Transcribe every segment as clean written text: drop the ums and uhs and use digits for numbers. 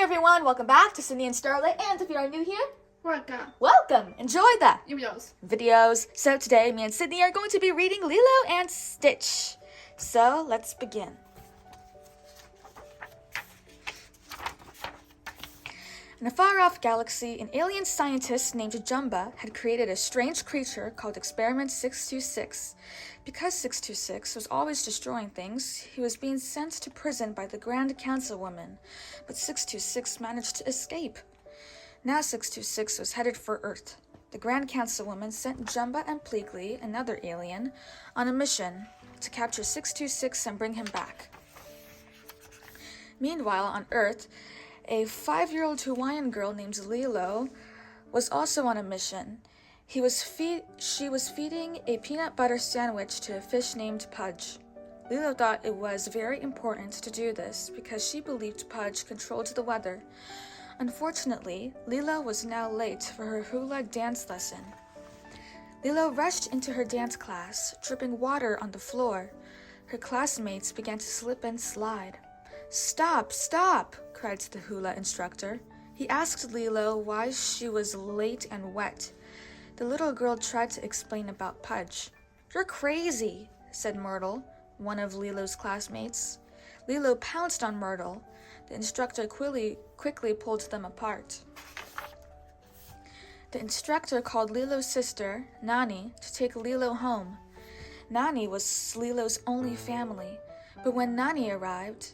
everyone, welcome back to Cindy and Starlight, and if you are new here, welcome! Enjoy the videos. So today, me and Sydney are going to be reading Lilo and Stitch. So let's begin. In a far-off galaxy, an alien scientist named Jumba had created a strange creature called Experiment 626. Because 626 was always destroying things, he was being sent to prison by the Grand Councilwoman, but 626 managed to escape. Now 626 was headed for Earth. The Grand Councilwoman sent Jumba and Pleakley, another alien, on a mission to capture 626 and bring him back. Meanwhile, on Earth, a 5-year-old Hawaiian girl named Lilo was also on a mission. She was feeding a peanut butter sandwich to a fish named Pudge. Lilo thought it was very important to do this because she believed Pudge controlled the weather. Unfortunately, Lilo was now late for her hula dance lesson. Lilo rushed into her dance class, dripping water on the floor. Her classmates began to slip and slide. "Stop, stop!" cried the hula instructor. He asked Lilo why she was late and wet. The little girl tried to explain about Pudge. "You're crazy," said Myrtle, one of Lilo's classmates. Lilo pounced on Myrtle. The instructor quickly pulled them apart. The instructor called Lilo's sister, Nani, to take Lilo home. Nani was Lilo's only family, but when Nani arrived,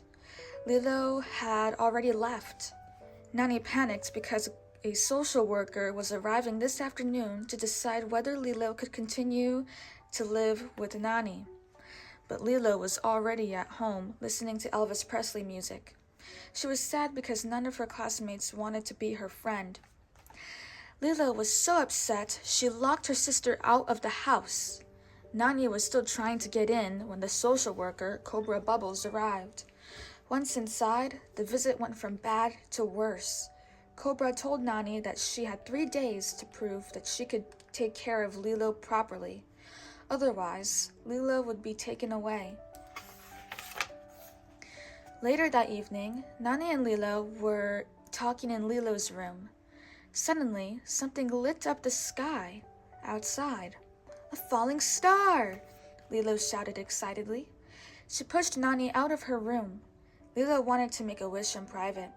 Lilo had already left. Nani panicked because a social worker was arriving this afternoon to decide whether Lilo could continue to live with Nani. But Lilo was already at home listening to Elvis Presley music. She was sad because none of her classmates wanted to be her friend. Lilo was so upset she locked her sister out of the house. Nani was still trying to get in when the social worker, Cobra Bubbles, arrived. Once inside, the visit went from bad to worse. Cobra told Nani that she had 3 days to prove that she could take care of Lilo properly. Otherwise, Lilo would be taken away. Later that evening, Nani and Lilo were talking in Lilo's room. Suddenly, something lit up the sky outside. "A falling star!" Lilo shouted excitedly. She pushed Nani out of her room. Lilo wanted to make a wish in private,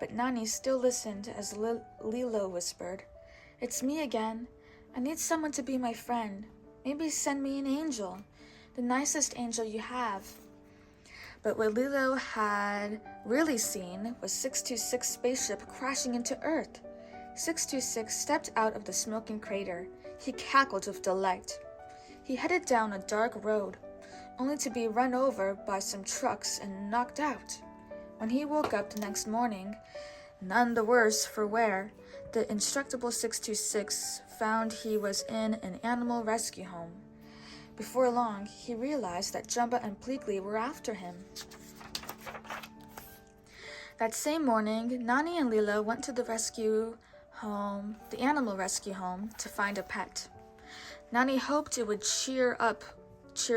but Nani still listened as Lilo whispered, "It's me again. I need someone to be my friend. Maybe send me an angel, the nicest angel you have." But what Lilo had really seen was 626's spaceship crashing into Earth. 626 stepped out of the smoking crater. He cackled with delight. He headed down a dark road, only to be run over by some trucks and knocked out. When he woke up the next morning, none the worse for wear, the indestructible 626 found he was in an animal rescue home. Before long, he realized that Jumba and Pleakley were after him. That same morning, Nani and Lilo went to the animal rescue home, to find a pet. Nani hoped it would cheer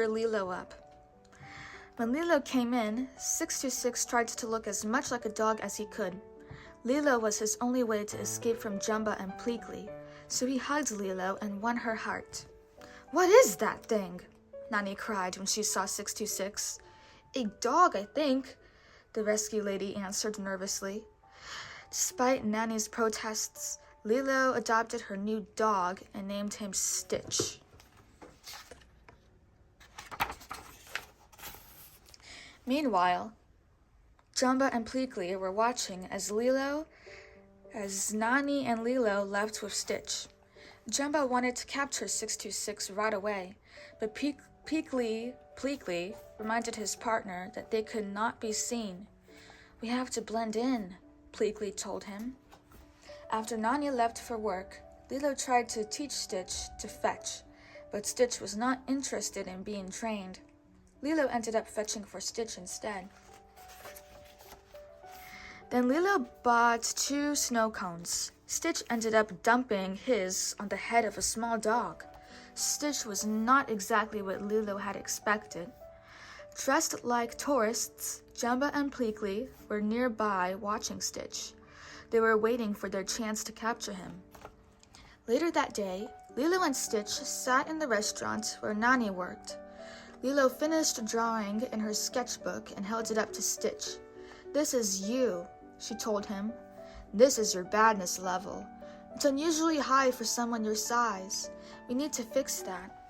Lilo up. When Lilo came in, 626 tried to look as much like a dog as he could. Lilo was his only way to escape from Jumba and Pleakley, so he hugged Lilo and won her heart. "What is that thing?" Nani cried when she saw 626. "A dog, I think," the rescue lady answered nervously. Despite Nani's protests, Lilo adopted her new dog and named him Stitch. Meanwhile, Jumba and Pleakley were watching as Nani and Lilo left with Stitch. Jumba wanted to capture 626 right away, but Pleakley reminded his partner that they could not be seen. "We have to blend in," Pleakley told him. After Nani left for work, Lilo tried to teach Stitch to fetch, but Stitch was not interested in being trained. Lilo ended up fetching for Stitch instead. Then Lilo bought 2 snow cones. Stitch ended up dumping his on the head of a small dog. Stitch was not exactly what Lilo had expected. Dressed like tourists, Jumba and Pleakley were nearby watching Stitch. They were waiting for their chance to capture him. Later that day, Lilo and Stitch sat in the restaurant where Nani worked. Lilo finished drawing in her sketchbook and held it up to Stitch. "This is you," she told him. "This is your badness level. It's unusually high for someone your size. We need to fix that."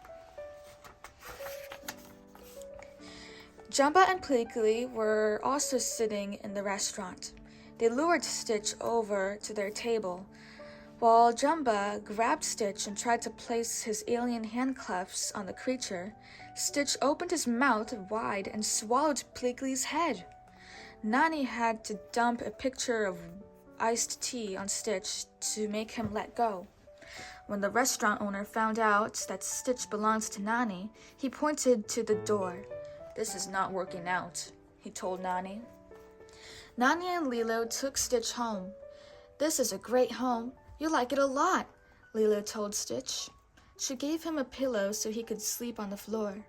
Jumba and Pleakley were also sitting in the restaurant. They lured Stitch over to their table. While Jumba grabbed Stitch and tried to place his alien handcuffs on the creature, Stitch opened his mouth wide and swallowed Pleakley's head. Nani had to dump a pitcher of iced tea on Stitch to make him let go. When the restaurant owner found out that Stitch belongs to Nani, he pointed to the door. "This is not working out," he told Nani. Nani and Lilo took Stitch home. "This is a great home. You'll like it a lot," Lilo told Stitch. She gave him a pillow so he could sleep on the floor.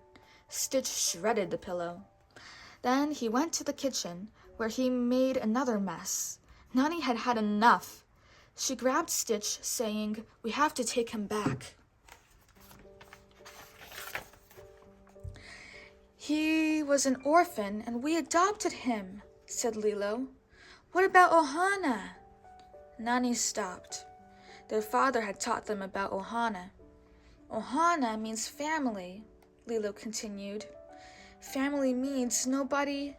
Stitch shredded the pillow. Then he went to the kitchen, where he made another mess. Nani had had enough. She grabbed Stitch, saying, "We have to take him back." "He was an orphan, and we adopted him," said Lilo. "What about Ohana?" Nani stopped. Their father had taught them about Ohana. "Ohana means family," Lilo continued. "Family means nobody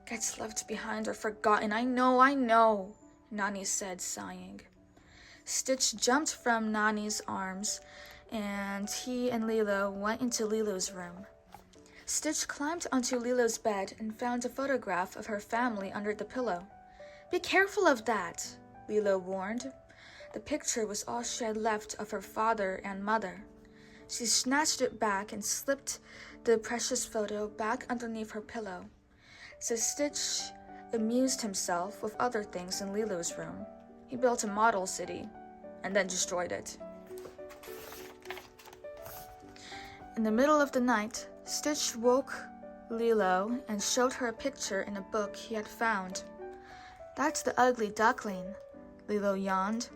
gets left behind or forgotten." I know, Nani said, sighing. Stitch jumped from Nani's arms, and he and Lilo went into Lilo's room. Stitch climbed onto Lilo's bed and found a photograph of her family under the pillow. "Be careful of that," Lilo warned. The picture was all she had left of her father and mother. She snatched it back and slipped the precious photo back underneath her pillow. So Stitch amused himself with other things in Lilo's room. He built a model city and then destroyed it. In the middle of the night, Stitch woke Lilo and showed her a picture in a book he had found. "That's the ugly duckling," Lilo yawned.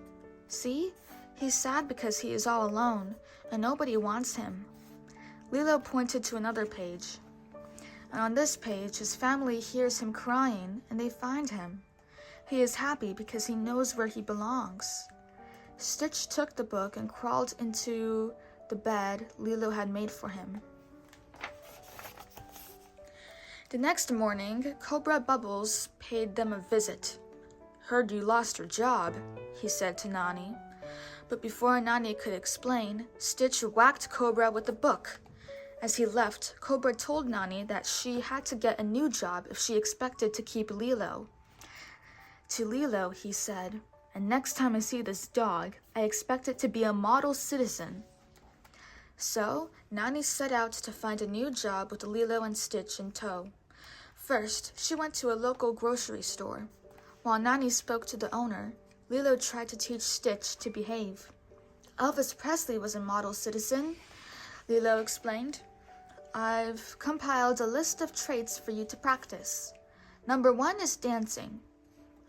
"See? He's sad because he is all alone, and nobody wants him." Lilo pointed to another page. And on this page, his family hears him crying, and they find him. He is happy because he knows where he belongs. Stitch took the book and crawled into the bed Lilo had made for him. The next morning, Cobra Bubbles paid them a visit. "Heard you lost your job," he said to Nani. But before Nani could explain, Stitch whacked Cobra with the book. As he left, Cobra told Nani that she had to get a new job if she expected to keep Lilo. To Lilo, he said, "And next time I see this dog, I expect it to be a model citizen." So, Nani set out to find a new job with Lilo and Stitch in tow. First, she went to a local grocery store. While Nani spoke to the owner, Lilo tried to teach Stitch to behave. "Elvis Presley was a model citizen," Lilo explained. "I've compiled a list of traits for you to practice. Number 1 is dancing."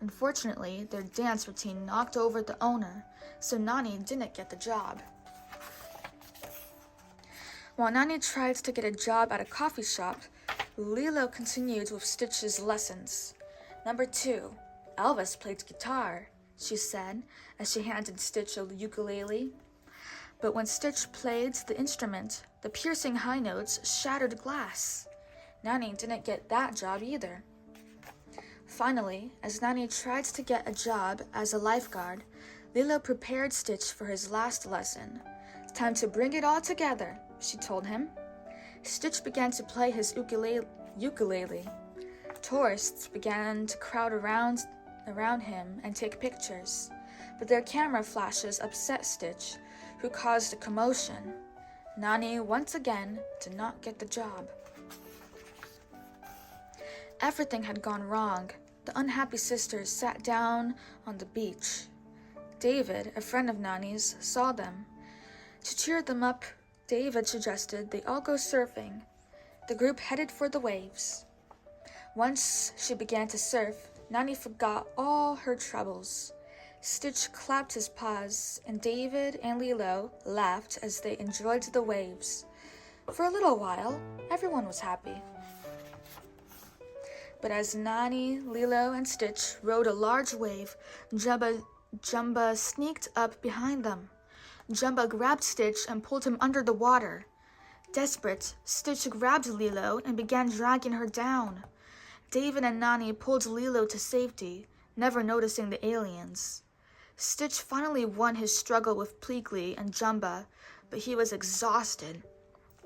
Unfortunately, their dance routine knocked over the owner, so Nani didn't get the job. While Nani tried to get a job at a coffee shop, Lilo continued with Stitch's lessons. "Number 2, Elvis played guitar," she said as she handed Stitch a ukulele. But when Stitch played the instrument, the piercing high notes shattered glass. Nani didn't get that job either. Finally, as Nani tried to get a job as a lifeguard, Lilo prepared Stitch for his last lesson. "Time to bring it all together," she told him. Stitch began to play his ukulele. Tourists began to crowd around him and take pictures, but their camera flashes upset Stitch, who caused a commotion. Nani once again did not get the job. Everything had gone wrong. The unhappy sisters sat down on the beach. David, a friend of Nani's, saw them. To cheer them up, David suggested they all go surfing. The group headed for the waves. Once she began to surf, Nani forgot all her troubles. Stitch clapped his paws, and David and Lilo laughed as they enjoyed the waves. For a little while, everyone was happy. But as Nani, Lilo, and Stitch rode a large wave, Jumba sneaked up behind them. Jumba grabbed Stitch and pulled him under the water. Desperate, Stitch grabbed Lilo and began dragging her down. David and Nani pulled Lilo to safety, never noticing the aliens. Stitch finally won his struggle with Pleakley and Jumba, but he was exhausted.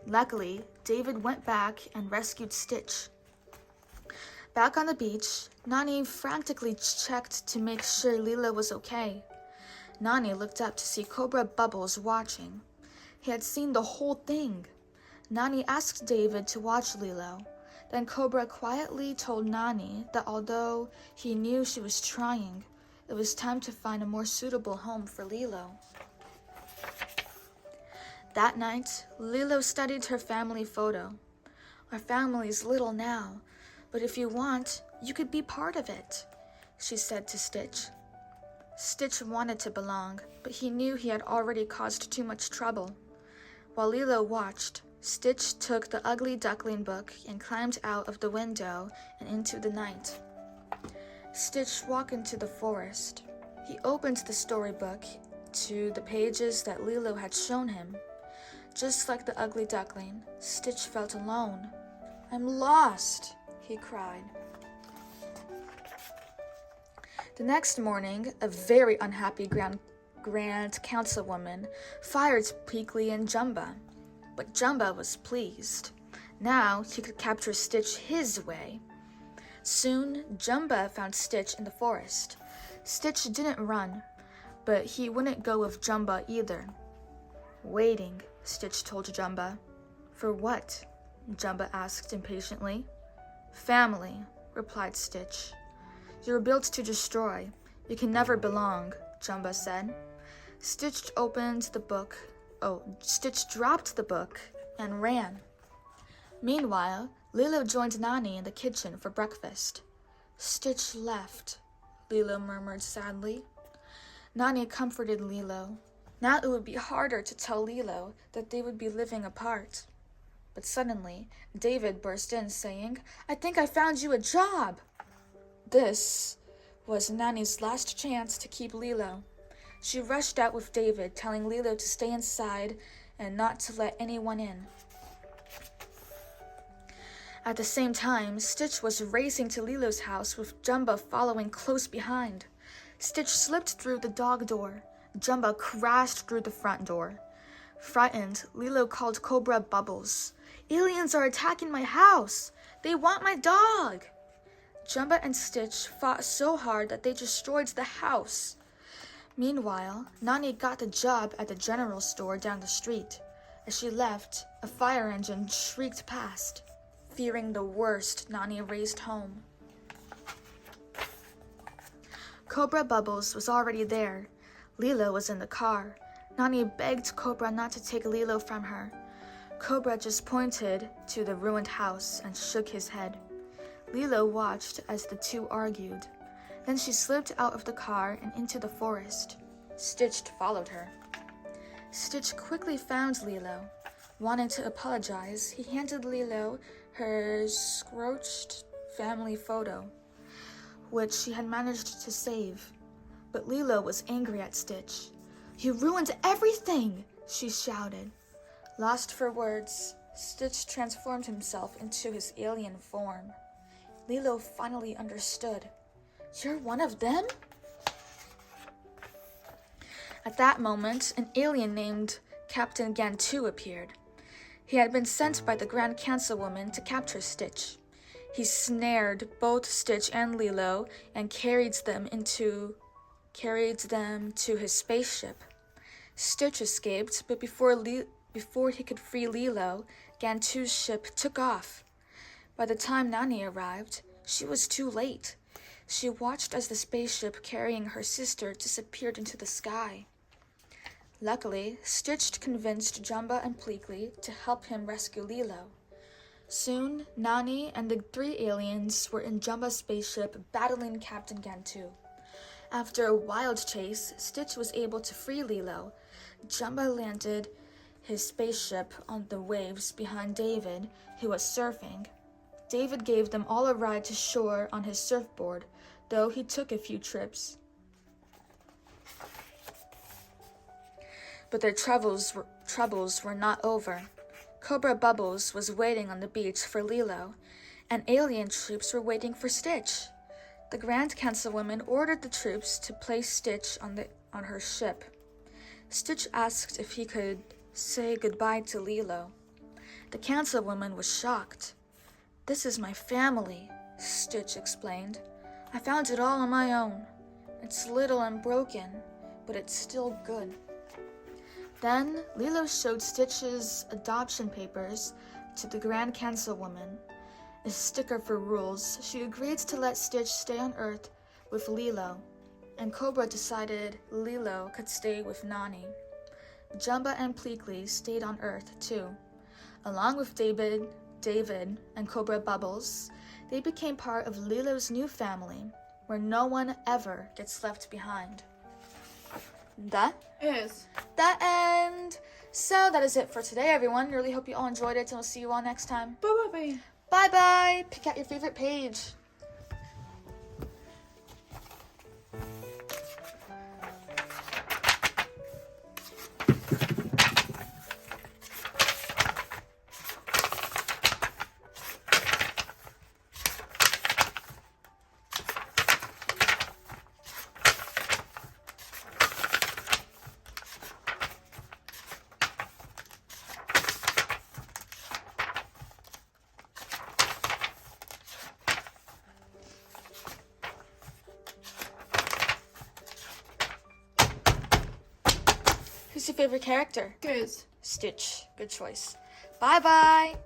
Luckily, David went back and rescued Stitch. Back on the beach, Nani frantically checked to make sure Lilo was okay. Nani looked up to see Cobra Bubbles watching. He had seen the whole thing. Nani asked David to watch Lilo. Then Cobra quietly told Nani that although he knew she was trying, it was time to find a more suitable home for Lilo. That night, Lilo studied her family photo. Our family's little now, but if you want, you could be part of it, she said to Stitch. Stitch wanted to belong, but he knew he had already caused too much trouble. While Lilo watched, Stitch took the ugly duckling book and climbed out of the window and into the night. Stitch walked into the forest. He opened the storybook to the pages that Lilo had shown him. Just like the ugly duckling, Stitch felt alone. "I'm lost," he cried. The next morning, a very unhappy Grand Councilwoman fired Pleakley and Jumba. But Jumba was pleased. Now he could capture Stitch his way. Soon, Jumba found Stitch in the forest. Stitch didn't run, but he wouldn't go with Jumba either. "Waiting," Stitch told Jumba. "For what?" Jumba asked impatiently. "Family," replied Stitch. "You're built to destroy. You can never belong," Jumba said. Stitch dropped the book and ran. Meanwhile, Lilo joined Nani in the kitchen for breakfast. "Stitch left," Lilo murmured sadly. Nani comforted Lilo. Now it would be harder to tell Lilo that they would be living apart. But suddenly, David burst in saying, "I think I found you a job." This was Nani's last chance to keep Lilo. She rushed out with David, telling Lilo to stay inside and not to let anyone in. At the same time, Stitch was racing to Lilo's house with Jumba following close behind. Stitch slipped through the dog door. Jumba crashed through the front door. Frightened, Lilo called Cobra Bubbles. "Aliens are attacking my house! They want my dog!" Jumba and Stitch fought so hard that they destroyed the house. Meanwhile, Nani got the job at the general store down the street. As she left, a fire engine shrieked past. Fearing the worst, Nani raced home. Cobra Bubbles was already there. Lilo was in the car. Nani begged Cobra not to take Lilo from her. Cobra just pointed to the ruined house and shook his head. Lilo watched as the two argued. Then she slipped out of the car and into the forest. Stitch followed her. Stitch quickly found Lilo. Wanting to apologize, he handed Lilo her scorched family photo, which she had managed to save. But Lilo was angry at Stitch. "You ruined everything!" she shouted. Lost for words, Stitch transformed himself into his alien form. Lilo finally understood. "You're one of them?" At that moment, an alien named Captain Gantu appeared. He had been sent by the Grand Councilwoman to capture Stitch. He snared both Stitch and Lilo and carried them to his spaceship. Stitch escaped, but before he could free Lilo, Gantu's ship took off. By the time Nani arrived, she was too late. She watched as the spaceship carrying her sister disappeared into the sky. Luckily, Stitch convinced Jumba and Pleakley to help him rescue Lilo. Soon, Nani and the 3 aliens were in Jumba's spaceship battling Captain Gantu. After a wild chase, Stitch was able to free Lilo. Jumba landed his spaceship on the waves behind David, who was surfing. David gave them all a ride to shore on his surfboard, though he took a few trips. But their troubles were not over. Cobra Bubbles was waiting on the beach for Lilo, and alien troops were waiting for Stitch. The Grand Councilwoman ordered the troops to place Stitch on her ship. Stitch asked if he could say goodbye to Lilo. The Councilwoman was shocked. "This is my family," Stitch explained. "I found it all on my own. It's little and broken, but it's still good." Then Lilo showed Stitch's adoption papers to the Grand Councilwoman. A sticker for rules, she agreed to let Stitch stay on Earth with Lilo, and Cobra decided Lilo could stay with Nani. Jumba and Pleakley stayed on Earth too. Along with David, and Cobra Bubbles, they became part of Lilo's new family, where no one ever gets left behind. That is the end. So that is it for today, everyone. Really hope you all enjoyed it, and we'll see you all next time. Bye-bye. Bye-bye. Pick out your favorite page. Who's your favorite character? Goose. Stitch. Good choice. Bye-bye.